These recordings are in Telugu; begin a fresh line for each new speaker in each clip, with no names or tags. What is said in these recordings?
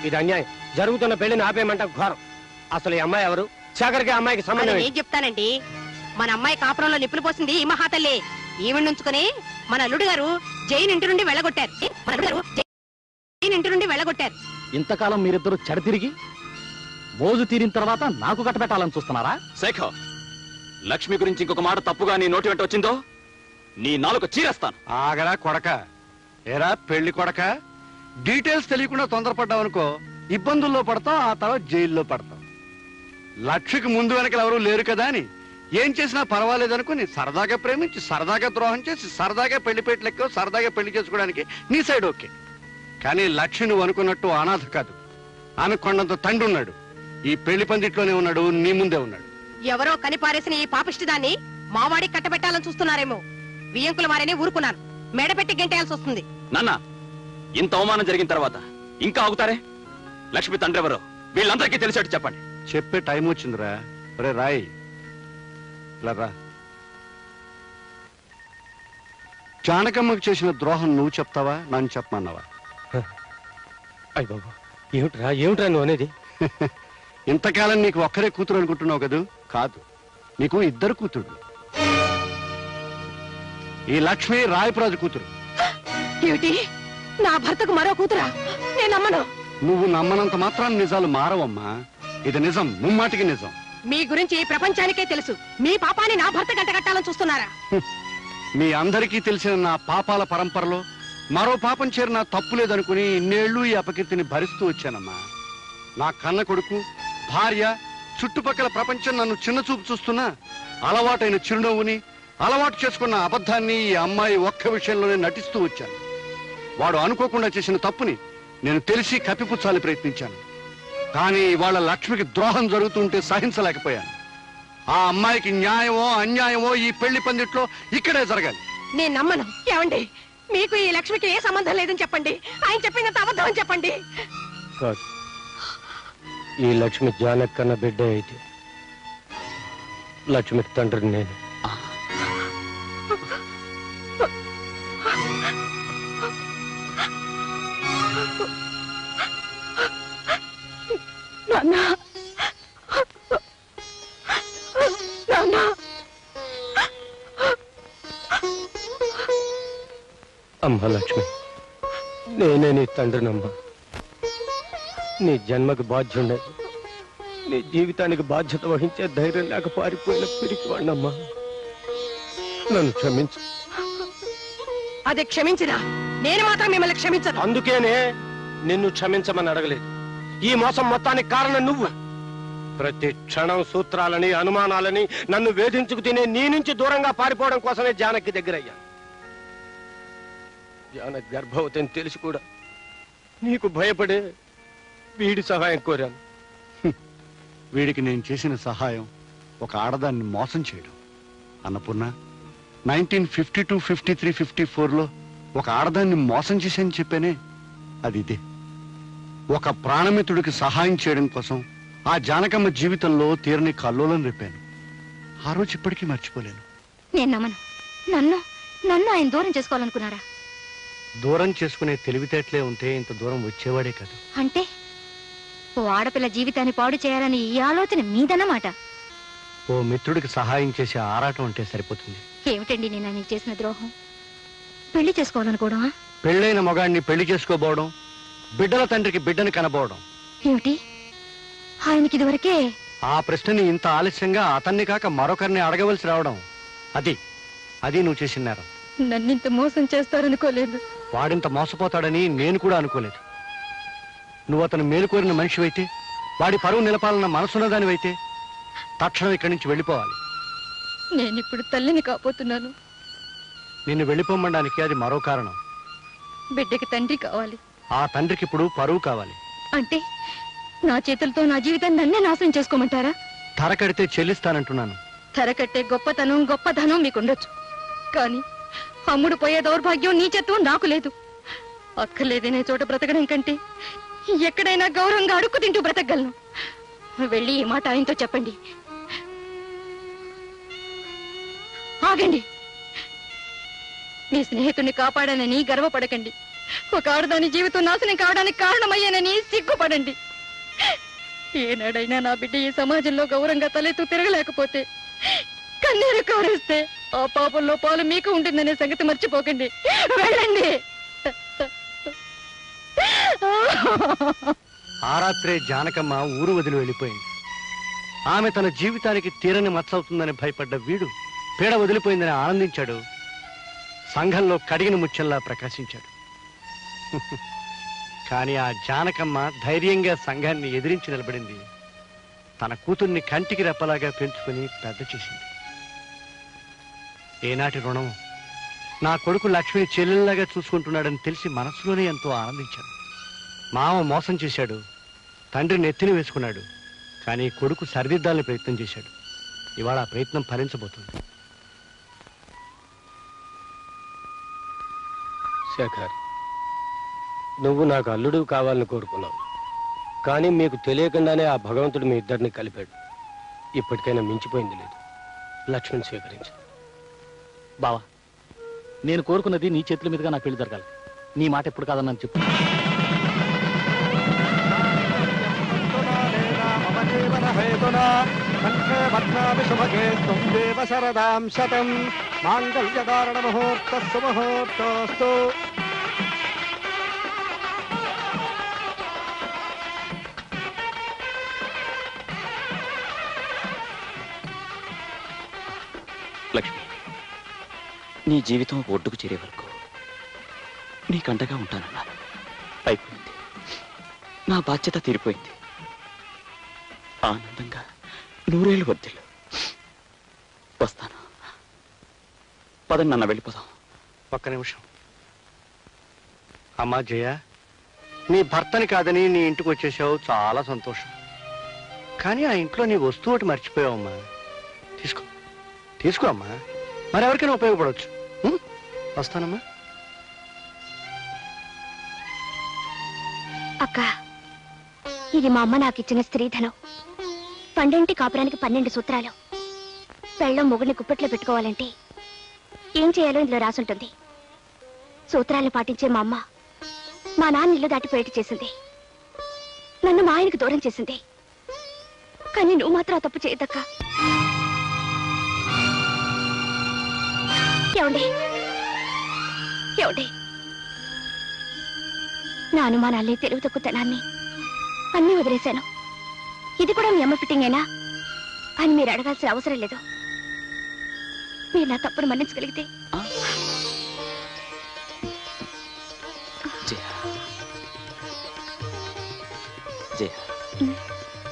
ఇది అన్యాయం. జరుగుతున్న పెళ్లిని ఆపేయమంట ఘోరం. అసలు ఈ అమ్మాయి ఎవరు? శేఖర్కి అమ్మాయికి సంబంధం
ఏం చెప్తానండి. మన అమ్మాయి కాపురంలో నిప్పులు పోసింది ఈ మహాతల్లి. ఈవిడ నుంచుకుని మన అల్లుడు గారు జైన్ ఇంటి నుండి వెళ్ళగొట్టారు.
ఇంతకాలం మీరిద్దరు చెడతిరిగి మోజు తీరిన తర్వాత నాకు కట్టబెట్టాలని చూస్తున్నారా?
శేఖర్, లక్ష్మి గురించి ఇంకొక మాట తప్పుగా నీ నోటి వెంట వచ్చిందో నీ నాలుక చీరేస్తాను.
ఆగరా కొడక. ఏరా పెళ్లి కొడక, డీటెయిల్స్ తెలియకుండా తొందరపడ్డావనుకో ఇబ్బందుల్లో పడతాం, ఆ తర్వాత జైల్లో పడతాం. లక్ష్మికి ముందు వెనకలు ఎవరూ లేరు కదా అని ఏం చేసినా పర్వాలేదనుకుని సరదాగా ప్రేమించి సరదాగా ద్రోహం చేసి సరదాగా పెళ్లిపేటలు ఎక్కువ సరదాగా పెళ్లి చేసుకోవడానికి నీ సైడ్ ఓకే. కానీ లక్ష్మి నువ్వు అనుకున్నట్టు అనాథ కాదు. ఆమె కొండంత తండ్రి ఉన్నాడు. ఈ పెళ్లి పందిట్లోనే ఉన్నాడు, నీ ముందే ఉన్నాడు.
ఎవరో కనిపారేసిన ఈ పాపిష్టిదాన్ని మావాడికి కట్టబెట్టాలని చూస్తున్నారేమో. బియ్యంకుల వారిని ఊరుకున్నాను, మెడపెట్టి గెంటేయాల్సి వస్తుంది.
నాన్న, ఇంత అవమానం జరిగిన తర్వాత ఇంకా ఆగుతారే? లక్ష్మి తండ్రి ఎవరో వీళ్ళందరికీ తెలిసేట్టు చెప్పండి.
చెప్పే టైం వచ్చిందిరా. రే రాయ్, ఇలా రా. జానకమ్మకు చేసిన ద్రోహం నువ్వు చెప్తావా, నన్ను చెప్పమన్నావా?
అయ్య బాబు, ఏమిట్రా నువ్వు అనేది?
ఇంతకాలం నీకు ఒక్కరే కూతురు అనుకుంటున్నావు కదూ? కాదు, నీకు ఇద్దరు కూతురు. ఈ లక్ష్మి రాయపురాజు కూతురు.
ఏమిటి, నా భర్తకు మరో కూతురా? నేను నమ్మను.
నువ్వు నమ్మనంత మాత్రాన్ని నిజాలు మారవమ్మా. ఇది నిజం, ముమ్మాటికి నిజం.
మీ గురించి ఈ ప్రపంచానికే తెలుసు. మీ పాపాన్ని నా భర్త గంట కట్టాలని చూస్తున్నారా?
మీ అందరికీ తెలిసిన నా పాపాల పరంపరలో మరో పాపం చేరిన తప్పు లేదనుకుని ఇన్నేళ్లు ఈ అపకీర్తిని భరిస్తూ వచ్చానమ్మా. నా కన్న కొడుకు, భార్య, చుట్టుపక్కల ప్రపంచం నన్ను చిన్న చూపు చూస్తున్నా అలవాటైన చిరునవ్వుని, అలవాటు చేసుకున్న అబద్ధాన్ని ఈ అమ్మాయి ఒక్క విషయంలోనే నటిస్తూ వచ్చాను. వాడు అనుకోకుండా చేసిన తప్పుని నేను తెలిసి కప్పిపుచ్చాలి ప్రయత్నించాను. కానీ ఇవాళ లక్ష్మికి ద్రోహం జరుగుతుంటే సహించలేకపోయాను. ఆ అమ్మాయికి న్యాయమో అన్యాయమో ఈ పెళ్లి పందిట్లో ఇక్కడే జరగాలి.
నేను నమ్మను. ఏమండి, మీకు ఈ లక్ష్మికి ఏ సంబంధం లేదని చెప్పండి. ఆయన చెప్పినంత అబద్ధం అని చెప్పండి.
కాదు, ఈ లక్ష్మి జానక్ కన్న బిడ్డ అయితే లక్ష్మికి తండ్రిని నేను. అమ్మా లక్ష్మి, నేనే నీ తండ్రినమ్మా. నీ జన్మకు బాధ్యుండే, నీ జీవితానికి బాధ్యత వహించే ధైర్యం లేక పారిపోయిన పిరికివాణ్ణమ్మా. నన్ను క్షమించు.
అదే క్షమించినా నేను మాత్రం మిమ్మల్ని క్షమించను.
అందుకేనే నిన్ను క్షమించమని అడగలేదు. ఈ మోసం మొత్తానికి కారణం నువ్వు. ప్రతి క్షణం సూత్రాలని, అనుమానాలని నన్ను వేధించుకు తినే నీ నుంచి దూరంగా పారిపోవడం కోసమే జానకి దగ్గరయ్యా. జానకి గర్భవతి అని తెలిసి కూడా నీకు భయపడే వీడి సహాయం కోరాను.
వీడికి నేను చేసిన సహాయం ఒక ఆడదాన్ని మోసం చేయడం. అన్నపూర్ణ, 1952, 53, 54లో ఒక ఆడదాన్ని మోసం చేశానని చెప్పానే, అది ఇదే. ఒక ప్రాణమిత్రుడికి సహాయం చేయడం కోసం ఆ జానకమ్మ జీవితంలో తీరని కల్లోలం రేపాను. ఆ రోజు ఇప్పటికీ మర్చిపోలేను.
నేను నమ్మను. నన్ను ఆయన దూరం చేసుకోవాలనుకున్నారా?
దూరం చేసుకునే తెలివితేటలే ఉంటే ఇంత దూరం వచ్చేవాడే కాదు.
అంటే ఓ ఆడపిల్ల జీవితాన్ని పాడు చేయాలని ఈ ఆలోచన మీదన్నమాట.
ఓ మిత్రుడికి సహాయం చేసే ఆరాటం అంటే సరిపోతుంది.
ఏమిటండి నేను ఆయనకి చేసిన ద్రోహం? పెళ్లి చేసుకోవాలనుకోవడమా?
పెళ్ళైన మగాడిని పెళ్లి చేసుకోబోవడం, బిడ్డల తండ్రికి బిడ్డని కనబోవడం.
ఏమిటి, ఆయనకి ఇదివరకే?
ఆ ప్రశ్నని ఇంత ఆలస్యంగా అతన్ని కాక మరొకరిని అడగవలసి రావడం, అది నువ్వు చేసిన నేరం.
నన్నింత మోసం చేస్తారనుకోలేదు.
వాడింత మోసపోతాడని నేను కూడా అనుకోలేదు. నువ్వు అతను మేలుకోరిన మనిషివైతే, వాడి పరువు నిలపాలన్న మనసున్నదానివైతే తక్షణం ఇక్కడి నుంచి వెళ్ళిపోవాలి.
నేనిప్పుడు తల్లిని కాబోతున్నాను.
నిన్ను వెళ్ళిపోమనడానికి అది మరో కారణం.
బిడ్డకి తండ్రి కావాలి.
ఆ తండ్రికి ఇప్పుడు పరువు కావాలి.
అంటే నా చేతులతో నా జీవితాన్ని నన్నే నాశనం చేసుకోమంటారా?
ధర కడితే చెల్లిస్తానంటున్నాను.
ధర కట్టే గొప్పతనం మీకుండొచ్చు, కానీ అమ్ముడు పోయే దౌర్భాగ్యం, నీచత్వం నాకు లేదు. అక్కర్లేదనే చోట బ్రతకడం కంటే ఎక్కడైనా గౌరవంగా అడుక్కు తింటూ బ్రతకగలను. వెళ్ళి ఈ మాట ఆయనతో చెప్పండి. ఆగండి. మీ స్నేహితుడిని కాపాడానని గర్వపడకండి. ఒక ఆడదాని జీవితం నాశనం కావడానికి కారణమయ్యానని సిగ్గుపడండి. ఏనాడైనా నా బిడ్డ ఈ సమాజంలో గౌరవంగా తలెత్తు తిరగలేకపోతే, కన్నీరు కారేస్తే ఆ పాపంలో పాలు మీకు ఉంటుందనే సంగతి మర్చిపోకండి. వెళ్ళండి.
ఆ రాత్రే జానకమ్మ ఊరు వదిలి వెళ్ళిపోయింది. ఆమె తన జీవితానికి తీరని మచ్చవుతుందని భయపడ్డ వీడు పీడ వదిలిపోయిందని ఆనందించాడు. సంఘంలో కడిగిన ముత్యంలా ప్రకాశించాడు. కానీ ఆ జానకమ్మ ధైర్యంగా సంఘాన్ని ఎదిరించి నిలబడింది. తన కూతుర్ని కంటికి రెప్పలాగా పెంచుకుని పెద్ద చేసింది. ఏనాటి రుణం! నా కొడుకు లక్ష్మిని చెల్లెల్లాగా చూసుకుంటున్నాడని తెలిసి మనసులోనే ఎంతో ఆనందించాడు. మామ మోసం చేశాడు, తండ్రి నెత్తిని వేసుకున్నాడు. కానీ కొడుకు సరిదిద్దాలని ప్రయత్నం చేశాడు. ఇవాళ ఆ ప్రయత్నం ఫలించబోతుంది.
శేఖర్, నువ్వు నాకు అల్లుడు కావాలని కోరుకున్నావు. కానీ మీకు తెలియకుండానే ఆ భగవంతుడు మీ ఇద్దరిని కలిపాడు. ఇప్పటికైనా మించిపోయింది లేదు. లక్ష్మిని స్వీకరించు.
బావా, నేను కోరుకున్నది నీ చేతుల మీదుగా నా పెళ్లి జరగాలి. నీ మాట ఎప్పుడు కాదన్నాను చెప్పు.
లక్ష్మి, నీ జీవితం ఒడ్డుకు చేరే వరకు నీ కంటగా ఉంటానన్నాను. అయిపోయింది. నా బాధ్యత తీరిపోయింది. ఆనందంగా 100 ఏళ్ళు వర్ధిల్లు. వస్తాను. పదండి నాన్న, వెళ్ళిపోదాం.
ఒక్క నిమిషం. అమ్మా జయ, నీ భర్తని కాదని నీ ఇంటికి వచ్చేసావు, చాలా సంతోషం. కానీ ఆ ఇంట్లో నీ వస్తువు ఒకటి మర్చిపోయావమ్మా. తీసుకో, తీసుకో అమ్మా. మరెవరికైనా ఉపయోగపడవచ్చు. వస్తానమ్మా.
అక్క, ఇది మా అమ్మ నాకిచ్చిన స్త్రీధనం. 12 కాపురానికి 12 సూత్రాలు. పెళ్ళం మొగుడిని కుప్పట్లో పెట్టుకోవాలంటే ఏం చేయాలో ఇందులో రాసుంటుంది. సూత్రాలను పాటించే మా అమ్మ మా నాన్న ఇల్లు దాటి బయట చేసింది. నన్ను మా ఆయనకు దూరం చేసింది. కానీ నువ్వు మాత్రం ఆ తప్పు చేయదక్క. ఏమండి ఏమండి, నా అనుమానాల్ని, తెలుగు తక్కువతనాన్ని అన్నీ వదిలేశాను. ఇది కూడా మీ అమ్మ ఫిట్టింగేనా అని మీరు అడగాల్సిన అవసరం లేదు. మీరు నా తప్పును మన్నించగలిగితే.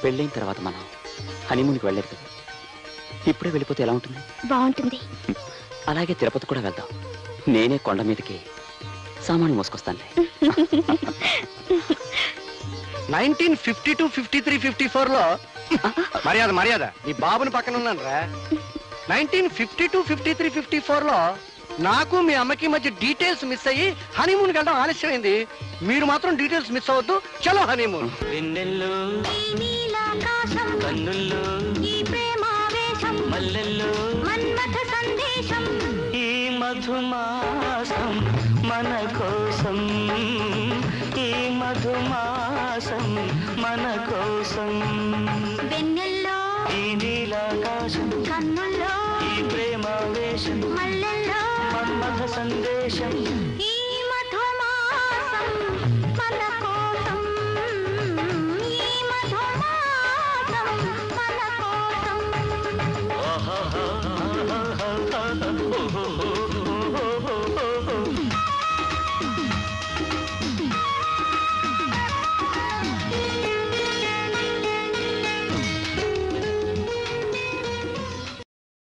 పెళ్ళైన తర్వాత మనం హనీమూన్కి వెళ్ళలేదు కదా. ఇప్పుడే వెళ్ళిపోతే ఎలా ఉంటుంది?
బాగుంటుంది.
అలాగే తిరుపతి కూడా వెళ్దాం. నేనే కొండ మీదకి సామాను మోసుకొస్తానులే.
1952, 53, 54లో మర్యాద మర్యాద నీ బాబుని పక్కన ఉన్నాను రా. 1952, 53, 54లో నాకు మీ అమ్మకి మధ్య డీటెయిల్స్ మిస్ అయ్యి హనీమూన్కి వెళ్ళడం ఆలస్యమైంది. మీరు మాత్రం డీటెయిల్స్ మిస్ అవ్వద్దు. చలో హనీమూన్.
ఈ మధుమాసం మన కోసం, ఈ మధుమాసం మన కోసం.
వెన్నెల్లో
ఈ నీలాకాశం
కన్నుల్లో
ఈ ప్రేమావేశం
మల్లెల్లో
మన్మథ సందేశం